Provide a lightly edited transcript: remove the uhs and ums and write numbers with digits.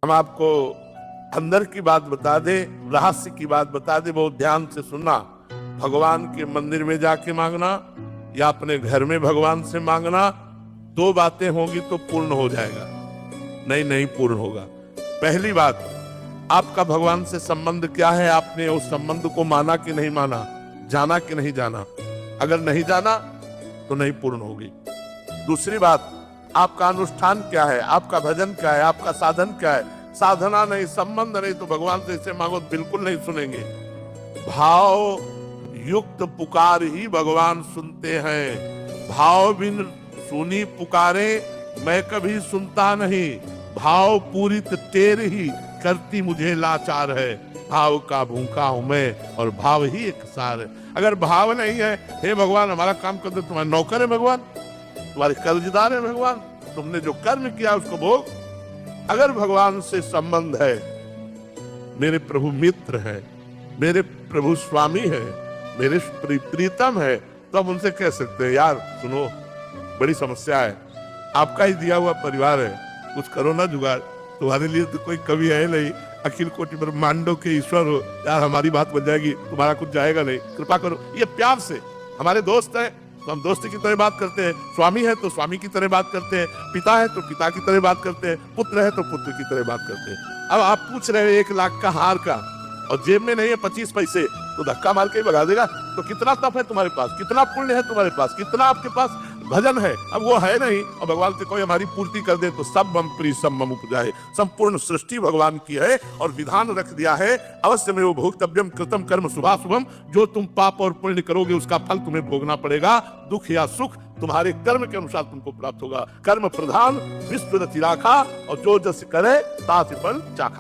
हम आपको अंदर की बात बता दे, रहस्य की बात बता दे, बहुत ध्यान से सुनना। भगवान के मंदिर में जाके मांगना या अपने घर में भगवान से मांगना, दो बातें होंगी तो पूर्ण हो जाएगा, नहीं पूर्ण होगा। पहली बात, आपका भगवान से संबंध क्या है, आपने उस संबंध को माना कि नहीं माना, जाना कि नहीं जाना। अगर नहीं जाना तो नहीं पूर्ण होगी। दूसरी बात, आपका अनुष्ठान क्या है, आपका भजन क्या है, आपका साधन क्या है। साधना नहीं, संबंध नहीं, तो भगवान से इसे मांगो बिल्कुल नहीं सुनेंगे। भाव युक्त पुकार ही भगवान सुनते हैं। भाव बिन सुनी पुकारे मैं कभी सुनता नहीं। भाव पूरित तेरे ही करती मुझे लाचार है। भाव का भूखा हूं मैं और भाव ही एक सार है। अगर भाव नहीं है, हे भगवान हमारा काम कर दो, तुम्हारे नौकर है भगवान, तुम्हारे कर्जदार है भगवान, तुमने जो कर्म किया उसको भोग। अगर भगवान से संबंध है, मेरे प्रभु मित्र है, मेरे प्रभु स्वामी है, मेरे प्रीतम है, तो हम उनसे कह सकते हैं यार सुनो, बड़ी समस्या है, आपका ही दिया हुआ परिवार है, कुछ करो ना जुगाड़, तुम्हारे लिए तो कोई कवि है नहीं, अखिल कोटि ब्रह्मांडों के ईश्वर हो, यार हमारी बात बन जाएगी, तुम्हारा कुछ जाएगा नहीं, कृपा करो। ये प्यार से, हमारे दोस्त हैं तो हम दोस्त की तरह बात करते हैं, स्वामी है तो स्वामी की तरह बात करते हैं, पिता है तो पिता की तरह बात करते हैं, पुत्र है तो पुत्र की तरह बात करते हैं। अब आप पूछ रहे हैं 1 लाख का हार का और जेब में नहीं है 25 पैसे, तो धक्का मार के ही भगा देगा। तो कितना तप है तुम्हारे पास, कितना पुण्य है तुम्हारे पास, कितना आपके पास भजन है, अब वो है नहीं और भगवान से कोई हमारी पूर्ति कर दे तो सब मम प्रिय सब मम उपजाए। संपूर्ण सृष्टि भगवान की है और विधान रख दिया है, अवश्य में वो भोक्तव्यम कृतम कर्म शुभाशुभम, जो तुम पाप और पुण्य करोगे उसका फल तुम्हें भोगना पड़ेगा। दुख या सुख तुम्हारे कर्म के अनुसार तुमको प्राप्त होगा। कर्म प्रधान विश्व रचि राखा और जो जस करे ताति फल चाखा।